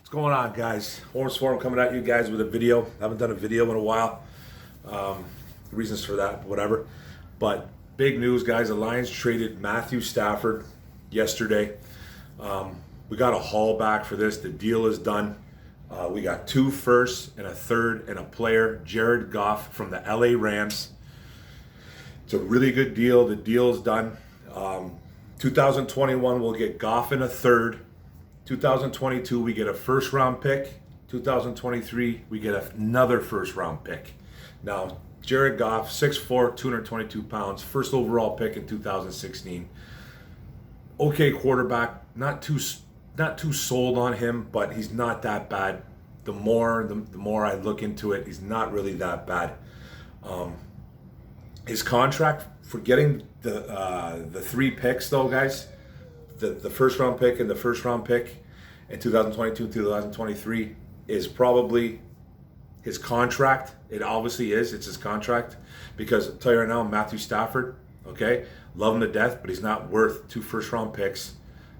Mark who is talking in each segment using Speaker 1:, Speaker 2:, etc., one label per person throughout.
Speaker 1: What's going on, guys? Horns Forum coming at you guys with a video. I haven't done a video in a while. Reasons for that, whatever. But big news, guys. The Lions traded Matthew Stafford yesterday. We got a haul back for this. The deal is done. We got 2 firsts and a third and a player, Jared Goff from the LA Rams. It's a really good deal. The deal is done. 2021, we'll get Goff in a third. 2022, we get a first round pick. 2023, we get another first round pick. Now, Jared Goff, 6'4", 222 pounds, first overall pick in 2016. Okay quarterback, not too sold on him, but he's not that bad. The more I look into it, he's not really that bad. His contract for getting the 3 picks, though, guys, the first round pick and the first round pick in 2022 and 2023 is probably his contract. It obviously is. It's his contract, because I'll tell you right now, Matthew Stafford, okay, love him to death, but he's not worth 2 first round picks.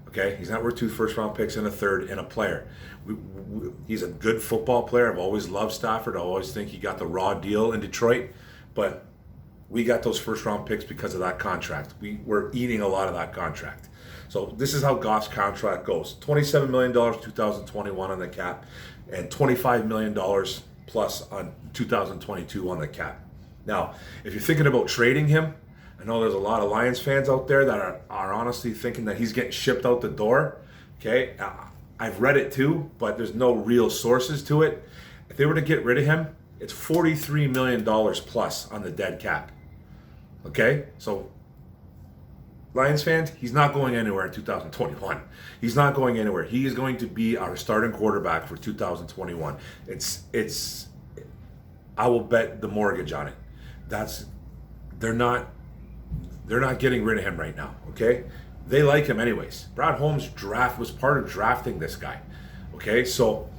Speaker 1: Okay, he's not worth 2 first round picks and a third and a player. He's a good football player. I've always loved Stafford. I always think he got the raw deal in Detroit, but we got those first round picks because of that contract. We're eating a lot of that contract. So this is how Goff's contract goes. $27 million 2021 on the cap, and $25 million plus on 2022 on the cap. Now, if you're thinking about trading him, I know there's a lot of Lions fans out there that are honestly thinking that he's getting shipped out the door. Okay, I've read it too, but there's no real sources to it. If they were to get rid of him, it's $43 million plus on the dead cap. Okay, so Lions fans, he's not going anywhere in 2021. He's not going anywhere. He is going to be our starting quarterback for 2021. I will bet the mortgage on it. They're not getting rid of him right now, okay? They like him anyways. Brad Holmes' draft was part of drafting this guy, okay? So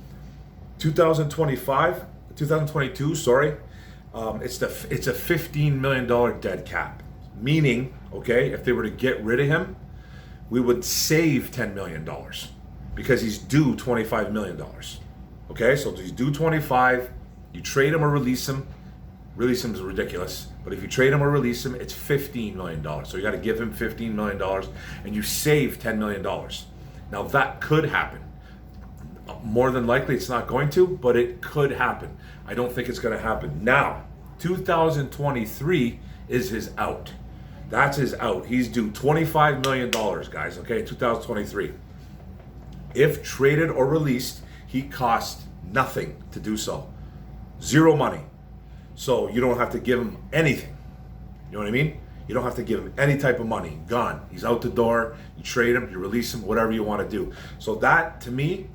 Speaker 1: 2022, sorry, it's a $15 million dead cap. Meaning, okay, if they were to get rid of him, we would save $10 million because he's due $25 million. Okay, so he's due 25, you trade him or release him. Release him is ridiculous, but if you trade him or release him, it's $15 million. So you got to give him $15 million and you save $10 million. Now that could happen. More than likely it's not going to, but it could happen. I don't think it's going to happen. Now, 2023 is his out. That's his out. He's due $25 million, guys, okay, 2023. If traded or released, he costs nothing to do so. Zero money. So you don't have to give him anything. You know what I mean? You don't have to give him any type of money. Gone. He's out the door. You trade him, you release him, whatever you want to do. So that, to me,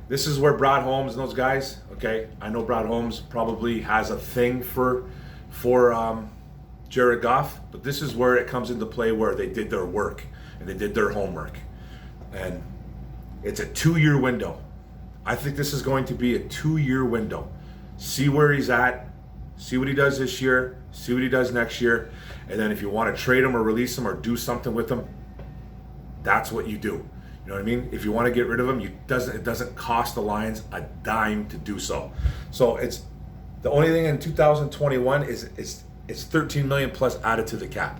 Speaker 1: this is where Brad Holmes and those guys, okay, I know Brad Holmes probably has a thing for Jared Goff, but this is where it comes into play, where they did their work and they did their homework. And it's a 2-year window. I think this is going to be a 2-year window. See where he's at, see what he does this year, see what he does next year, and then if you want to trade him or release him or do something with him, that's what you do. You know what I mean? If you want to get rid of him, it doesn't cost the Lions a dime to do so. So it's the only thing in 2021 is it's $13 million plus added to the cap.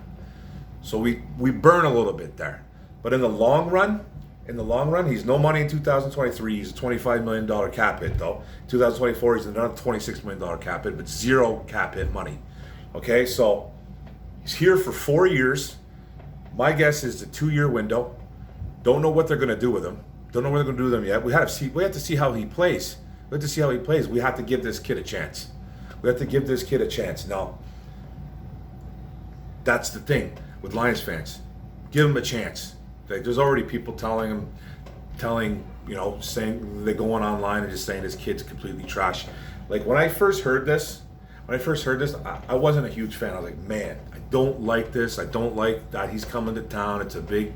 Speaker 1: So we burn a little bit there. But in the long run, he's no money in 2023. He's a $25 million cap hit, though. 2024, he's another $26 million cap hit, but zero cap hit money. Okay, so he's here for 4 years. My guess is a 2-year window. Don't know what they're going to do with him. Don't know what they're going to do with him yet. We have to see how he plays. We have to give this kid a chance. Now, that's the thing with Lions fans. Give him a chance. There's already people saying they're going online and just saying this kid's completely trash. Like when I first heard this, I wasn't a huge fan. I was like, man, I don't like this. I don't like that he's coming to town. It's a big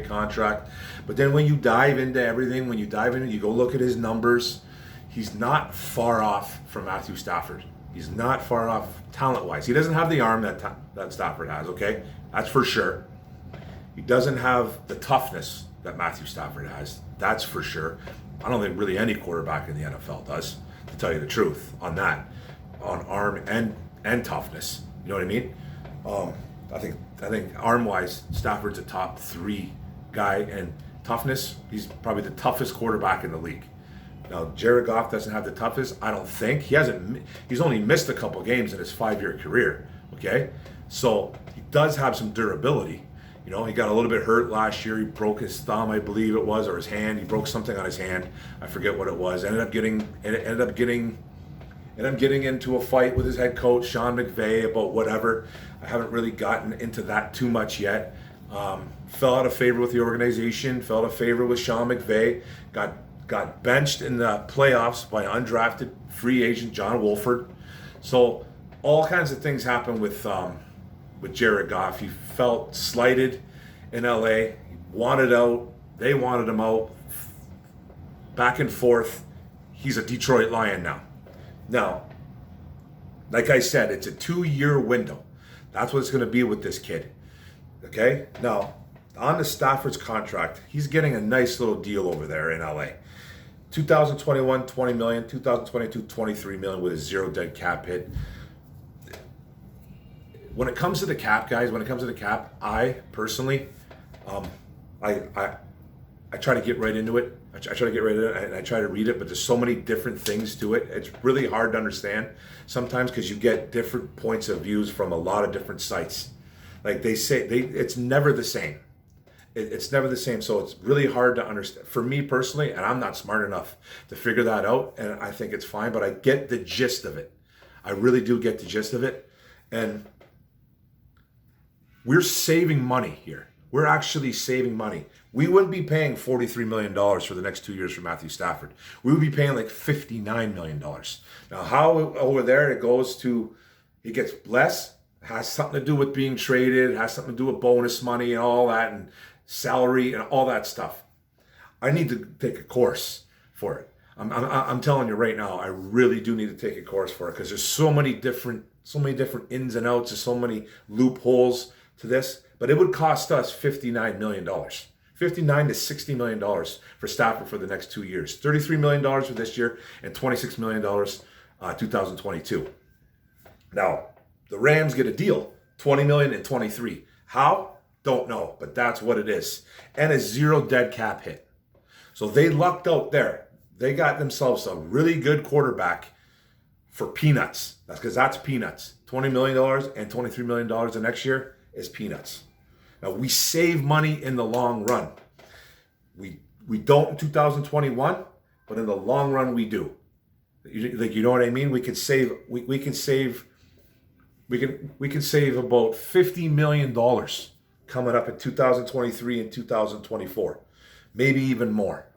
Speaker 1: contract. But then when you dive into everything, you go look at his numbers, he's not far off from Matthew Stafford. He's not far off talent-wise. He doesn't have the arm that Stafford has, okay? That's for sure. He doesn't have the toughness that Matthew Stafford has. That's for sure. I don't think really any quarterback in the NFL does, to tell you the truth, on that, on arm and toughness. You know what I mean? I think arm-wise, Stafford's a top 3 guy, and toughness, he's probably the toughest quarterback in the league. Now, Jared Goff doesn't have the toughest, I don't think. He's only missed a couple games in his 5-year career, okay? So he does have some durability. You know, he got a little bit hurt last year. He broke his thumb, I believe it was, or his hand. He broke something on his hand. I forget what it was. Ended up getting into a fight with his head coach, Sean McVay, about whatever. I haven't really gotten into that too much yet. Fell out of favor with the organization, fell out of favor with Sean McVay, got benched in the playoffs by undrafted free agent John Wolford. So all kinds of things happened with Jared Goff. He felt slighted in LA. He wanted out. They wanted him out. Back and forth. He's a Detroit Lion now. Now, like I said, it's a 2-year window. That's what it's going to be with this kid. Okay? Now, on the Stafford's contract, he's getting a nice little deal over there in LA. 2021, $20 million. 2022, $23 million with a 0 dead cap hit. When it comes to the cap, guys, I personally, I try to get right into it. I try to get right into it, and I try to read it, but there's so many different things to it. It's really hard to understand sometimes because you get different points of views from a lot of different sites. Like they say, it's never the same. It's never the same, so it's really hard to understand. For me personally, and I'm not smart enough to figure that out, and I think it's fine, but I get the gist of it. I really do get the gist of it, and we're saving money here. We're actually saving money. We wouldn't be paying $43 million for the next 2 years for Matthew Stafford. We would be paying like $59 million. Now, how over there it goes to, he gets less, has something to do with being traded, has something to do with bonus money and all that, and salary and all that stuff. I need to take a course for it. I'm telling you right now, I really do need to take a course for it because there's so many different ins and outs, there's so many loopholes to this, but it would cost us $59 million. $59 to $60 million for Stafford for the next 2 years. $33 million for this year and $26 million 2022. Now, the Rams get a deal, $20 million and $23. How? Don't know, but that's what it is. And a 0 dead cap hit. So they lucked out there. They got themselves a really good quarterback for peanuts. That's because that's peanuts. $20 million and $23 million the next year is peanuts. Now, we save money in the long run. We don't in 2021, but in the long run we do. You know what I mean? We can save about $50 million coming up in 2023 and 2024. Maybe even more.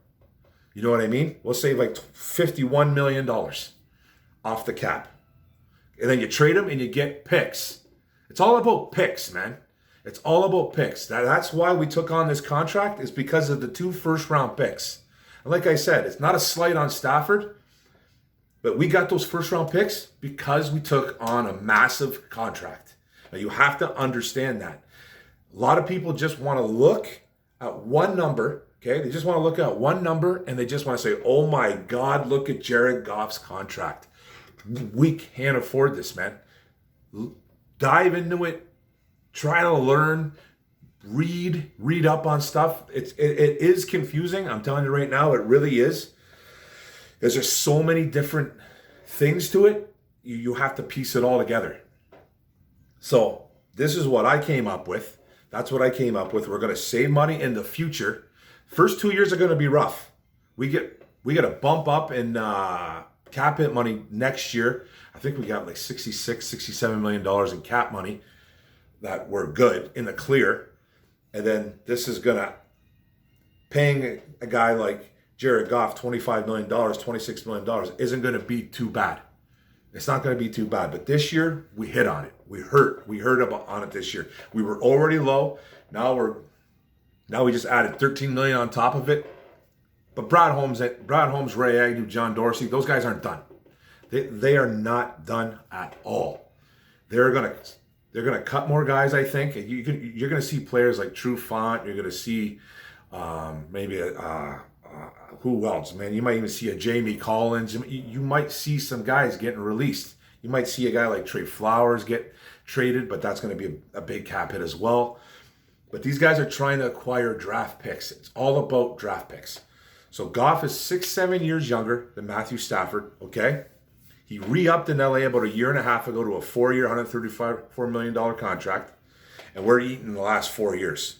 Speaker 1: You know what I mean? We'll save like $51 million off the cap. And then you trade them and you get picks. It's all about picks, man. It's all about picks. That's why we took on this contract, is because of the 2 first-round picks. And like I said, it's not a slight on Stafford, but we got those first-round picks because we took on a massive contract. Now, you have to understand that. A lot of people just want to look at one number, okay? They just want to look at one number, and they just want to say, oh my God, look at Jared Goff's contract. We can't afford this, man. Dive into it. Try to learn, read up on stuff. It is confusing. I'm telling you right now, it really is. There's just so many different things to it. You have to piece it all together. So this is what I came up with. That's what I came up with. We're going to save money in the future. First 2 years are going to be rough. We get a bump up in cap hit money next year. I think we got like $67 million in cap money that we're good in the clear. And then this is gonna, paying a guy like Jared Goff $25 million, $26 million isn't gonna be too bad. It's not gonna be too bad. But this year we hit on it. We hurt on it this year. We were already low. Now we just added $13 million on top of it. But Brad Holmes, Ray Agnew, John Dorsey, those guys aren't done. They are not done at all. They're gonna cut more guys, I think. You're gonna see players like True Font. You're gonna see maybe who else, man? You might even see a Jamie Collins. You might see some guys getting released. You might see a guy like Trey Flowers get traded, but that's going to be a big cap hit as well. But these guys are trying to acquire draft picks. It's all about draft picks. So Goff is 6-7 years younger than Matthew Stafford, okay? He re-upped in LA about a year and a half ago to a 4-year, $134 million contract. And we're eating the last 4 years.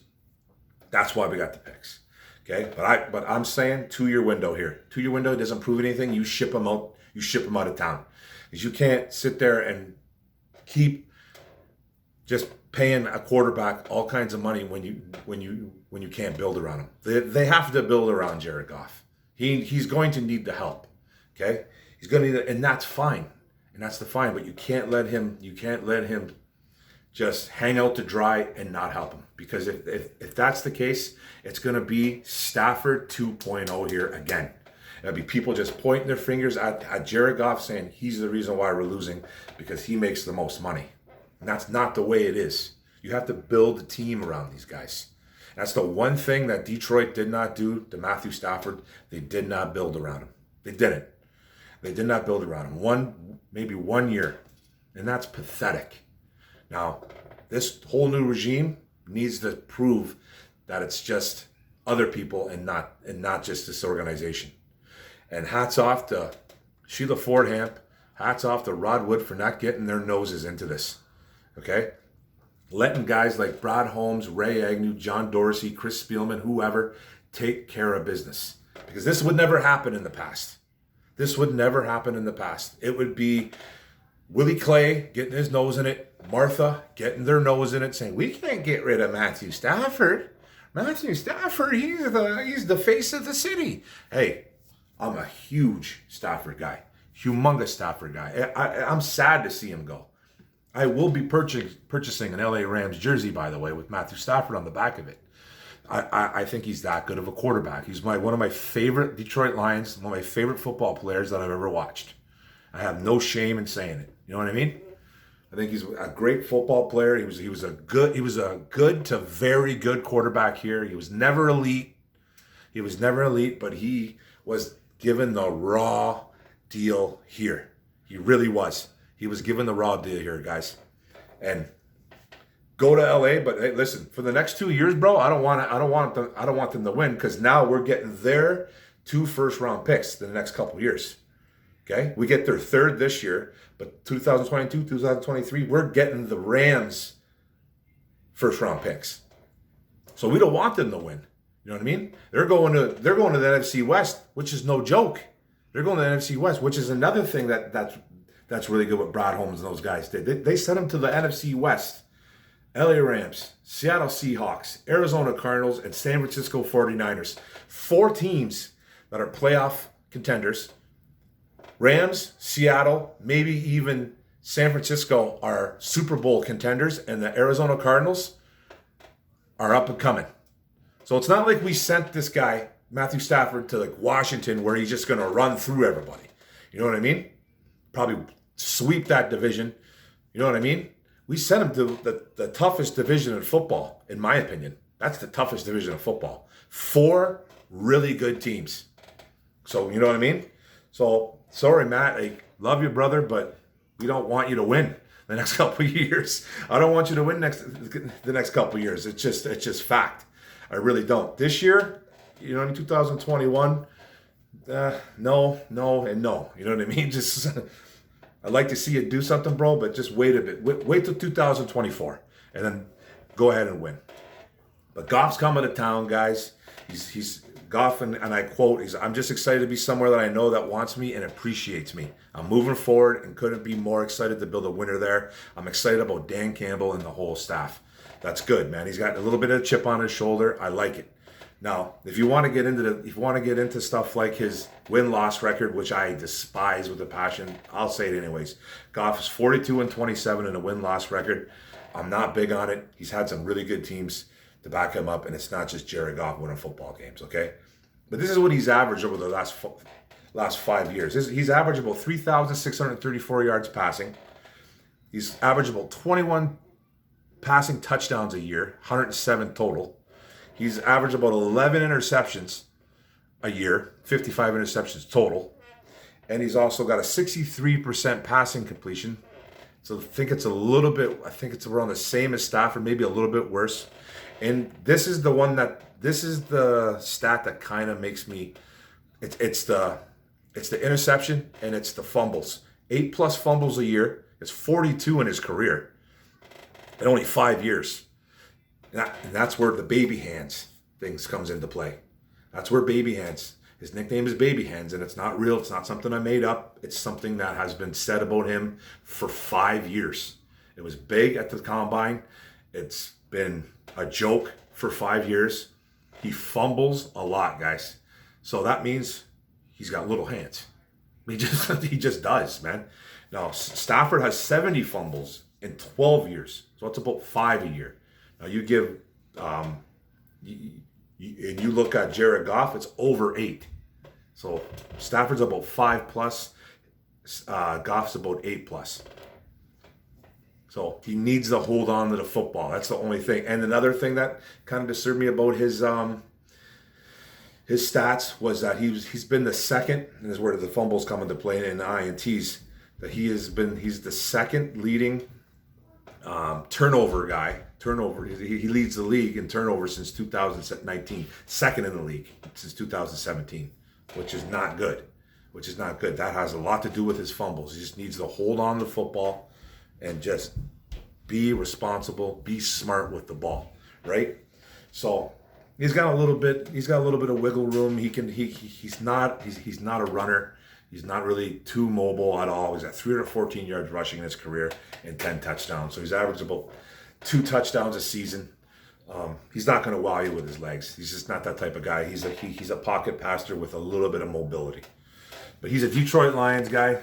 Speaker 1: That's why we got the picks. Okay? But I'm saying 2-year window here. 2-year window doesn't prove anything. You ship them out. You ship them out of town. Because you can't sit there and keep just paying a quarterback all kinds of money when you can't build around him. They have to build around Jared Goff. He's going to need the help. Okay? He's going to need it, and that's fine. And that's the fine, but you can't let him just hang out to dry and not help him. Because if that's the case, it's going to be Stafford 2.0 here again. It'll be people just pointing their fingers at Jared Goff saying he's the reason why we're losing because he makes the most money. And that's not the way it is. You have to build a team around these guys. That's the one thing that Detroit did not do to Matthew Stafford. They did not build around him. They didn't. They did not build around him. Maybe 1 year. And that's pathetic. Now, this whole new regime needs to prove that it's just other people and not just this organization. And hats off to Sheila Fordham. Hats off to Rod Wood for not getting their noses into this. Okay? Letting guys like Brad Holmes, Ray Agnew, John Dorsey, Chris Spielman, whoever, take care of business. Because this would never happen in the past. This would never happen in the past. It would be Willie Clay getting his nose in it, Martha getting their nose in it, saying, we can't get rid of Matthew Stafford. Matthew Stafford, he's the face of the city. Hey, I'm a huge Stafford guy. Humongous Stafford guy. I'm sad to see him go. I will be purchasing an LA Rams jersey, by the way, with Matthew Stafford on the back of it. I think he's that good of a quarterback. He's one of my favorite Detroit Lions, one of my favorite football players that I've ever watched. I have no shame in saying it. You know what I mean? I think he's a great football player. He was a good to very good quarterback here. He was never elite. But he was given the raw deal here. He really was. He was given the raw deal here, guys. And go to LA, but hey, listen, for the next 2 years, bro, I don't want them to win because now we're getting their 2 first-round picks in the next couple of years. Okay? We get their third this year, but 2022, 2023, we're getting the Rams first-round picks. So we don't want them to win. You know what I mean? They're going to the NFC West, which is no joke. They're going to the NFC West, which is another thing that's really good what Brad Holmes and those guys did. They sent them to the NFC West. LA Rams, Seattle Seahawks, Arizona Cardinals, and San Francisco 49ers. 4 teams that are playoff contenders. Rams, Seattle, maybe even San Francisco are Super Bowl contenders, and the Arizona Cardinals are up and coming. So it's not like we sent this guy, Matthew Stafford, to like Washington where he's just going to run through everybody. You know what I mean? Probably sweep that division. You know what I mean? We sent him to the toughest division in football, in my opinion. That's the toughest division of football. 4 really good teams. So, you know what I mean? So, sorry, Matt. I love you, brother, but we don't want you to win the next couple of years. I don't want you to win the next couple of years. It's just fact. I really don't. This year, you know, in 2021, no, and no. You know what I mean? Just I'd like to see you do something, bro, but just wait a bit. Wait till 2024, and then go ahead and win. But Goff's coming to town, guys. He's Goff, and I quote, I'm just excited to be somewhere that I know that wants me and appreciates me. I'm moving forward and couldn't be more excited to build a winner there. I'm excited about Dan Campbell and the whole staff. That's good, man. He's got a little bit of a chip on his shoulder. I like it. Now, if you want to get into stuff like his win-loss record, which I despise with a passion, I'll say it anyways. Goff is 42-27 in a win-loss record. I'm not big on it. He's had some really good teams to back him up, and it's not just Jared Goff winning football games, okay? But this is what he's averaged over the last 5 years. He's averaged about 3,634 yards passing. He's averaged about 21 passing touchdowns a year, 107 total. He's averaged about 11 interceptions a year, 55 interceptions total. And he's also got a 63% passing completion. So I think it's around the same as Stafford, maybe a little bit worse. And this is the stat that kind of makes me, it's the interception and it's the fumbles. 8+ fumbles a year. It's 42 in his career in only 5 years. And that's where the baby hands things comes into play. That's where baby hands. His nickname is Baby Hands, and it's not real. It's not something I made up. It's something that has been said about him for 5 years. It was big at the combine. It's been a joke for 5 years. He fumbles a lot, guys. So that means he's got little hands. He just does, man. Now, Stafford has 70 fumbles in 12 years. So it's about 5 a year. Now, you give, and you look at Jared Goff, it's over 8. So Stafford's about 5+, Goff's about 8+. So he needs to hold on to the football. That's the only thing. And another thing that kind of disturbed me about his stats was that he's been the second, and this is where the fumbles come into play, in the INTs, that he's the second leading turnover guy. He leads the league in turnovers since 2019. Second in the league since 2017, which is not good. That has a lot to do with his fumbles. He just needs to hold on to the football and just be responsible, be smart with the ball, right? So he's got a little bit of wiggle room. He's not a runner. He's not really too mobile at all. He's got 314 yards rushing in his career and 10 touchdowns. So he's averaged about 2 touchdowns a season. He's not going to wow you with his legs. He's just not that type of guy. He's a pocket passer with a little bit of mobility. But he's a Detroit Lions guy,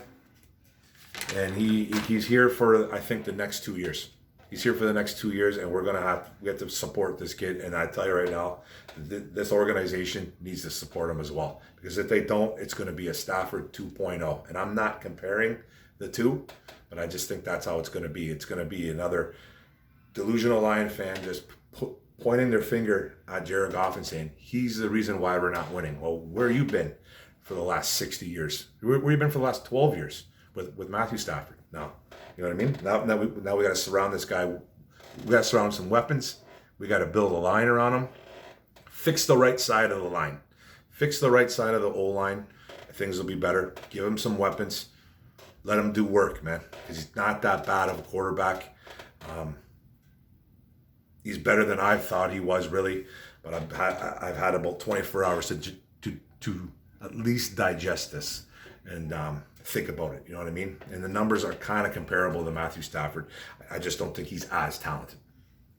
Speaker 1: and he's here for, I think, the next 2 years. He's here for the next 2 years, and we have to support this kid. And I tell you right now, this organization needs to support him as well. Because if they don't, it's going to be a Stafford 2.0. And I'm not comparing the two, but I just think that's how it's going to be. It's going to be another delusional Lion fan just pointing their finger at Jared Goff and saying, he's the reason why we're not winning. Well, where you been for the last 60 years? Where you been for the last 12 years with Matthew Stafford? No. You know what I mean? Now we got to surround this guy. We got to surround some weapons. We got to build a line around him. Fix the right side of the line. Fix the right side of the O-line. Things will be better. Give him some weapons. Let him do work, man. Because he's not that bad of a quarterback. He's better than I thought he was, really. But I've had about 24 hours to at least digest this and think about it. You know what I mean? And the numbers are kind of comparable to Matthew Stafford. I just don't think he's as talented.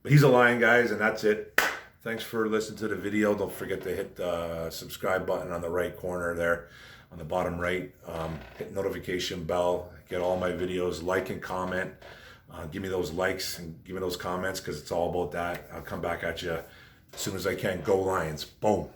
Speaker 1: But he's a Lion, guys, and that's it. Thanks for listening to the video. Don't forget to hit the subscribe button on the right corner there, on the bottom right. Hit notification bell. Get all my videos. Like and comment. Give me those likes and give me those comments, because it's all about that. I'll come back at you as soon as I can. Go Lions. Boom.